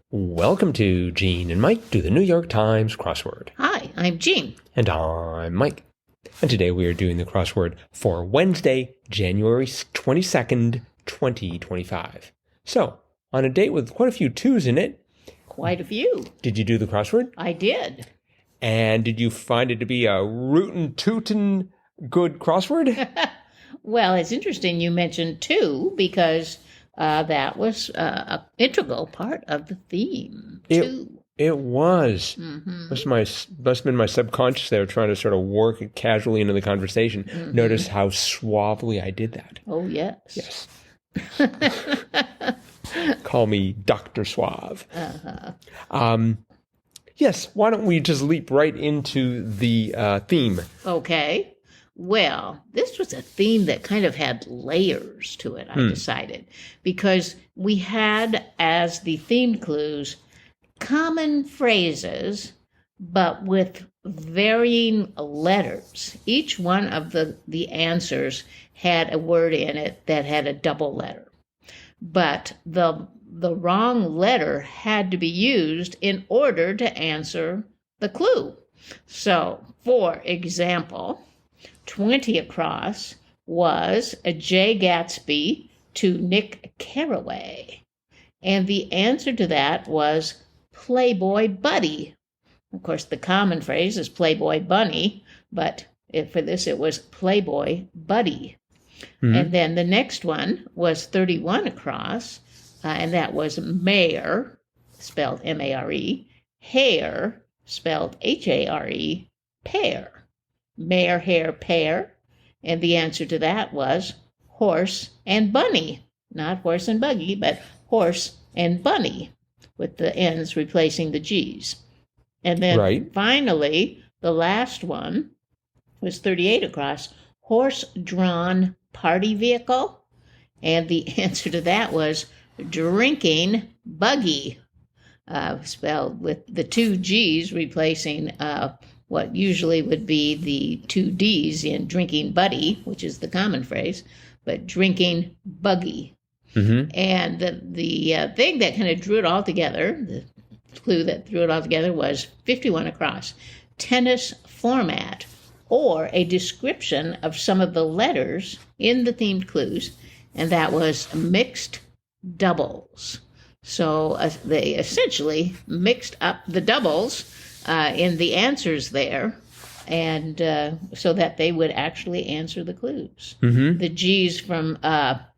Welcome to Gene and Mike do the New York Times crossword. Hi, I'm Jean. And I'm Mike. And today we are doing the crossword for Wednesday, January 22nd, 2025. So, on a date with quite a few twos in it. Quite a few. Did you do the crossword? I did. And did you find it to be a rootin' tootin' good crossword? Well, it's interesting you mentioned two because that was an integral part of the theme. Two. It was. Must have been my subconscious there trying to sort of work it casually into the conversation. Notice how suavely I did that. Oh, yes. Yes. Call me Dr. Suave. Yes, why don't we just leap right into the theme? Okay. Well, this was a theme that kind of had layers to it, I decided, because we had as the theme clues common phrases, but with varying letters. Each one of the answers had a word in it that had a double letter. But the wrong letter had to be used in order to answer the clue. So, for example, 20 across was a J. Gatsby to Nick Carraway. And the answer to that was Playboy Buddy. Of course, the common phrase is Playboy Bunny, but for this it was Playboy Buddy. And then the next one was 31 across, and that was Mare, spelled M-A-R-E, Hare, spelled H-A-R-E, Pear. Mare, hare, pear. And the answer to that was horse and bunny. Not horse and buggy, but horse and bunny, with the N's replacing the G's. And then finally, the last one was 38 across, horse-drawn party vehicle. And the answer to that was drinking buggy, spelled with the two G's replacing what usually would be the two D's in drinking buddy, which is the common phrase, but drinking buggy. And the thing that kind of drew it all together, the clue that drew it all together was 51 across, tennis format, or a description of some of the letters in the themed clues, and that was mixed doubles. So they essentially mixed up the doubles in the answers there, and so that they would actually answer the clues. The G's from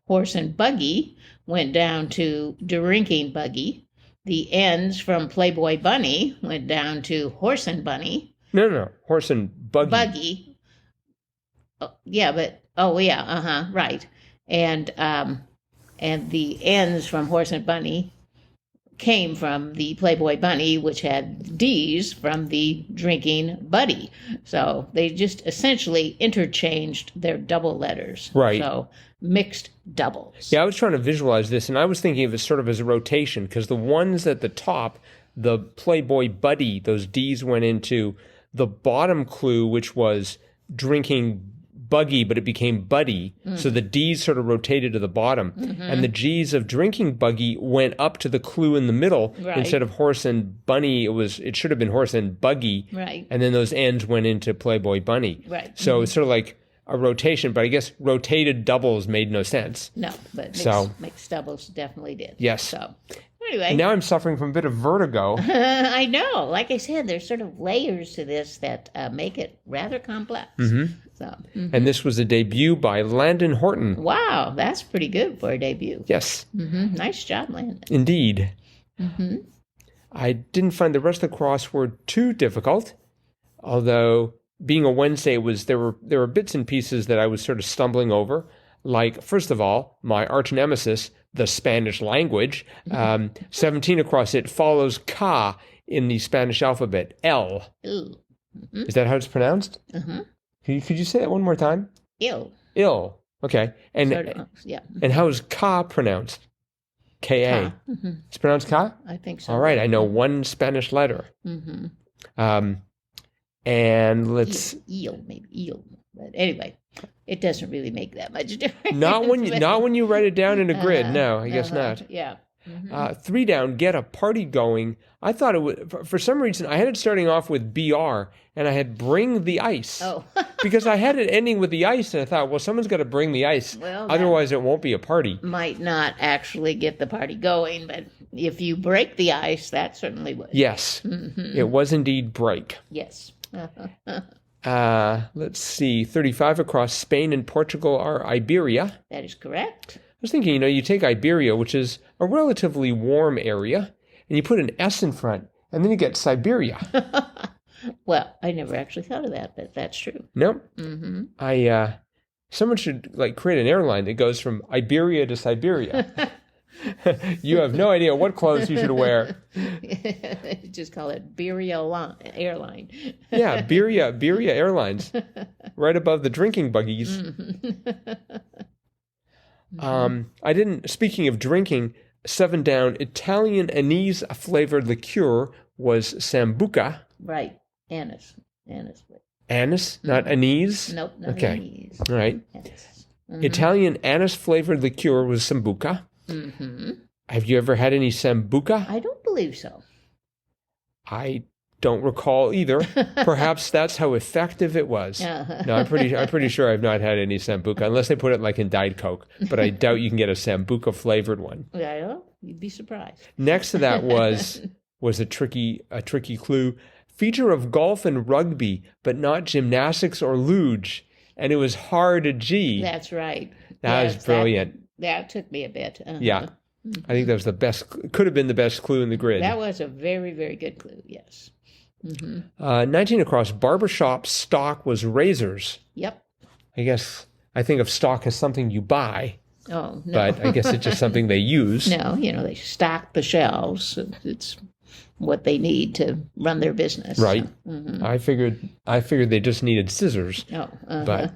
horse and buggy went down to drinking buggy. The N's from Playboy Bunny went down to horse and bunny. No, horse and buggy. Buggy. Oh, yeah, but right. And the N's from horse and bunny came from the Playboy Bunny, which had D's from the drinking buddy. So they just essentially interchanged their double letters. Right. So mixed doubles. Yeah, I was trying to visualize this, and I was thinking of it sort of as a rotation, because the ones at the top, the Playboy Buddy, those D's went into the bottom clue, which was drinking buggy, but it became buddy. So the D's sort of rotated to the bottom. And the G's of drinking buggy went up to the clue in the middle. Instead of horse and bunny, it should have been horse and buggy. Right. And then those N's went into Playboy Bunny. Right. So it's sort of like a rotation, but I guess rotated doubles made no sense. No, but mixed doubles definitely did. Yes. So anyway. And now I'm suffering from a bit of vertigo. I know. Like I said, there's sort of layers to this that make it rather complex. So, And this was a debut by Landon Horton. Wow, that's pretty good for a debut. Yes. Nice job, Landon. Indeed. I didn't find the rest of the crossword too difficult, although being a Wednesday, there were bits and pieces that I was sort of stumbling over. Like, first of all, my arch nemesis, the Spanish language. 17 across, it follows ka in the Spanish alphabet, L. Is that how it's pronounced? Could you say that one more time? Ill. Okay. And Sort of, yeah. And how is ka pronounced? K-A. It's pronounced ka? I think so. All right. I know one Spanish letter. And let's... Eel, maybe eel. But anyway, it doesn't really make that much difference. Not when you write it down in a grid. No, I guess not. Yeah. 3 down, get a party going. I thought it would, for some reason, I had it starting off with BR, and I had bring the ice. Oh. Because I had it ending with the ice, and I thought, well, someone's got to bring the ice. Well, otherwise, it won't be a party. Might not actually get the party going, but if you break the ice, that certainly would. Yes, it was indeed break. Yes. Let's see, 35 across Spain and Portugal are Iberia. That is correct. I was thinking, you take Iberia, which is a relatively warm area, and you put an S in front, and then you get Siberia. Well, I never actually thought of that, but that's true. Nope. Someone should create an airline that goes from Iberia to Siberia. You have no idea what clothes you should wear. Just call it Beria Airline. Yeah, Beria Airlines, right above the drinking buggies. I didn't. Speaking of drinking, 7 down, Italian anise flavored liqueur was Sambuca. Right, anise. Anise, not anise? Nope, not okay. anise. All right. Anise. Italian anise-flavored liqueur was Sambuca. Have you ever had any Sambuca? I don't believe so. I don't recall either. Perhaps that's how effective it was. No, I'm pretty sure I've not had any Sambuca, unless they put it in Diet Coke. But I doubt you can get a Sambuca-flavored one. Yeah, you'd be surprised. Next to that was a tricky clue. Feature of golf and rugby, but not gymnastics or luge. And it was hard to G. That's right. That was brilliant. That took me a bit. Yeah. I think that was the best, could have been the best clue in the grid. That was a very, very good clue, yes. 19 across, barbershop stock was razors. Yep. I think of stock as something you buy. Oh, no. But I guess it's just something they use. No, they stock the shelves. It's what they need to run their business. Right. I figured they just needed scissors. Oh. But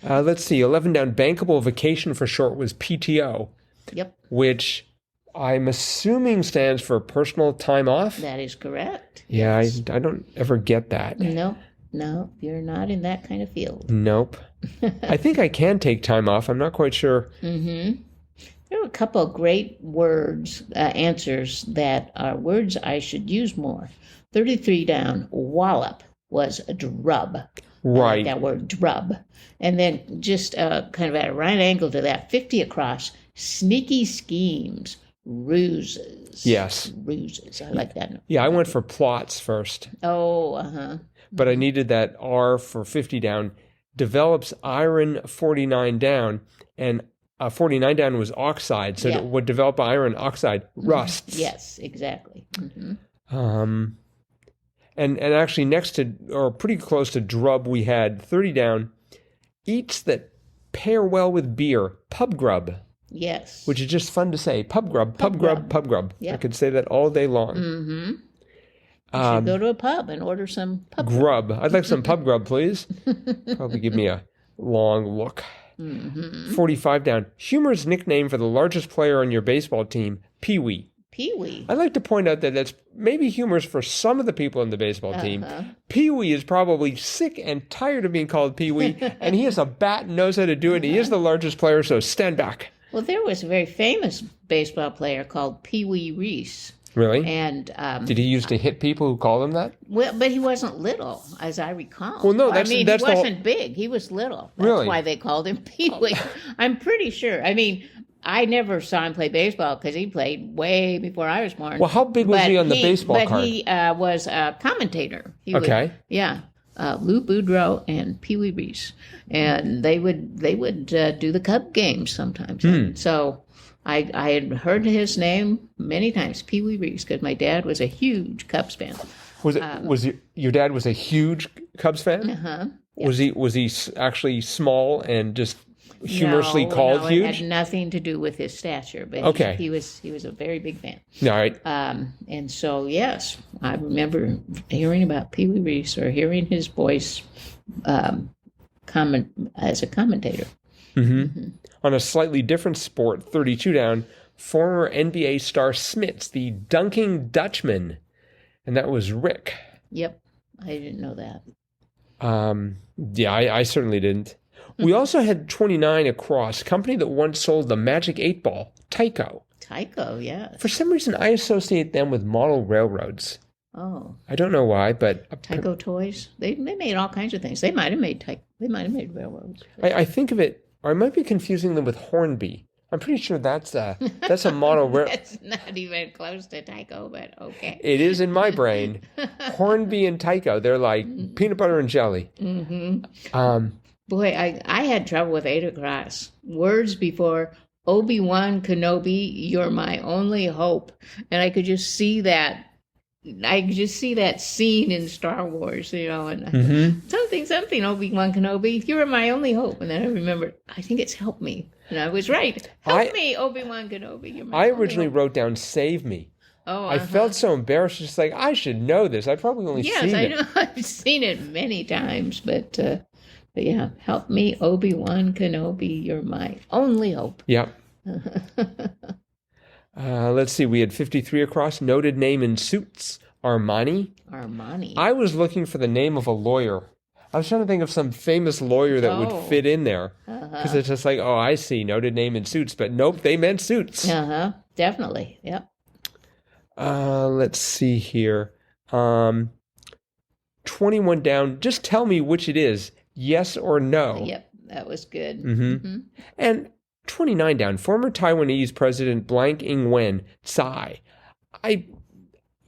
let's see, 11 down, bankable vacation for short was PTO. Yep. Which I'm assuming stands for personal time off. That is correct. Yeah, yes. I don't ever get that. No, you're not in that kind of field. Nope. I think I can take time off. I'm not quite sure. There are a couple of great words, answers that are words I should use more. 33 down, wallop was a drub. Right. That word drub. And then just kind of at a right angle to that, 50 across, sneaky schemes, ruses. Yes. Ruses. I like that. Yeah, I went for plots first. Oh, But I needed that R for 50 down. Develops iron 49 down, and 49 down was oxide. So what develop iron oxide rusts. Yes, exactly. And actually next to, or pretty close to drub, we had 30 down, eats that pair well with beer, pub grub. Yes. Which is just fun to say. Pub grub, pub grub, pub grub. Yep. I could say that all day long. You should go to a pub and order some pub grub. I'd like some pub grub, please. Probably give me a long look. 45 down. Humor's nickname for the largest player on your baseball team, Pee-wee. Pee-wee. I'd like to point out that that's maybe humorous for some of the people on the baseball team. Pee-wee is probably sick and tired of being called Pee-wee, and he has a bat and knows how to do it. He is the largest player, so stand back. Well, there was a very famous baseball player called Pee-wee Reese. Really? And did he used to hit people who called him that? Well, but he wasn't little, as I recall. Well, no, he wasn't big. He was little. That's why they called him Pee-wee. I'm pretty sure. I never saw him play baseball because he played way before I was born. Well, how big was he on the baseball card? But he was a commentator. Okay. Lou Boudreau and Pee-wee Reese, and they would do the Cub games sometimes. So I had heard his name many times, Pee-wee Reese, because my dad was a huge Cubs fan. Your dad was a huge Cubs fan? Yes. Was he actually small and just humorously called huge? No, it had nothing to do with his stature, but he was a very big fan. All right. And so, yes, I remember hearing about Pee-wee Reese or hearing his voice as a commentator. On a slightly different sport, 32 down, former NBA star Smits, the dunking Dutchman. And that was Rick. Yep. I didn't know that. I certainly didn't. We also had 29 across, company that once sold the Magic 8 Ball, Tyco. Tycho, yes. For some reason, I associate them with model railroads. Oh. I don't know why, but Tycho toys. They made all kinds of things. They might have made railroads. I think of it, or I might be confusing them with Hornby. I'm pretty sure that's a model railroad. That's not even close to Tycho, but okay. It is in my brain. Hornby and Tycho, they're like peanut butter and jelly. Mm-hmm. Boy, I had trouble with Ada Cross. Words before Obi-Wan Kenobi, you're my only hope. And I could just see that. I could just see that scene in Star Wars, and something, Obi-Wan Kenobi, you're my only hope. And then I remembered, I think it's help me. And I was right. Help me, Obi-Wan Kenobi. You're my I only originally hope. wrote down save me. Oh, I felt so embarrassed, just like, I should know this. I've probably only seen it. Yes, I know. I've seen it many times, but yeah, help me, Obi-Wan Kenobi, you're my only hope. Yeah. Let's see, we had 53 across. Noted name in suits, Armani. I was looking for the name of a lawyer. I was trying to think of some famous lawyer that would fit in there. Because it's just like, I see, noted name in suits. But nope, they meant suits. Definitely, yep. Let's see here. 21 down. Just tell me which it is. Yes or no. Yep, that was good. And 29 down. Former Taiwanese President blank Ing-wen, TSAI.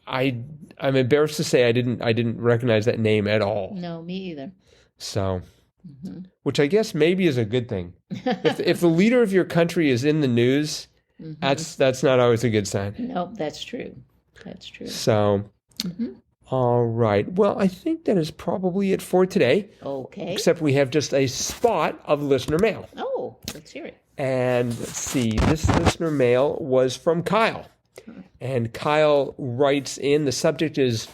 I'm embarrassed to say I didn't recognize that name at all. No, me either. So, which I guess maybe is a good thing. If the leader of your country is in the news, that's not always a good sign. Nope, that's true. So, all right. Well, I think that is probably it for today. Okay. Except we have just a spot of listener mail. Oh, let's hear it. And let's see, this listener mail was from Kyle. And Kyle writes in, the subject is,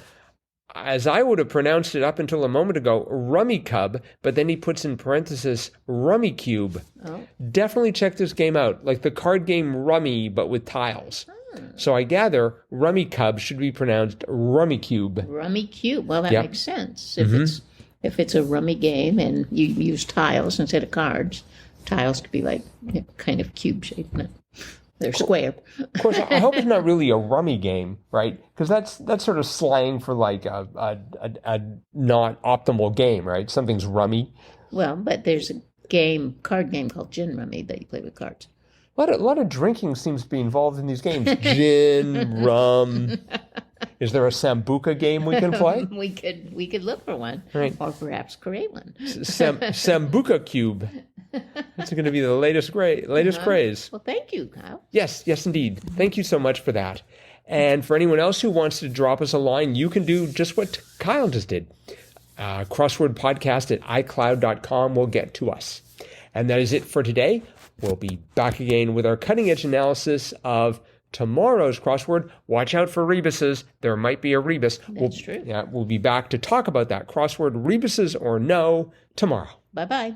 as I would have pronounced it up until a moment ago, Rummikub, but then he puts in parenthesis, Rummikub. Oh. Definitely check this game out, like the card game Rummy, but with tiles. So I gather Rummikub should be pronounced Rummikub. Rummikub. Well, that makes sense. If it's a rummy game and you use tiles instead of cards, tiles could be like kind of cube shaped. They're square. Of course, I hope it's not really a rummy game, right? Because that's sort of slang for like a not optimal game, right? Something's rummy. Well, but there's a card game called Gin Rummy that you play with cards. A lot of drinking seems to be involved in these games. Gin, rum. Is there a Sambuca game we can play? we could look for one, right. Or perhaps create one. Sambuca Cube. That's going to be the latest craze. Well, thank you, Kyle. Yes, indeed. Thank you so much for that. And for anyone else who wants to drop us a line, you can do just what Kyle just did. Crosswordpodcast@icloud.com will get to us. And that is it for today. We'll be back again with our cutting-edge analysis of tomorrow's crossword. Watch out for rebuses. There might be a rebus. That's true. Yeah, we'll be back to talk about that crossword, rebuses or no, tomorrow. Bye-bye.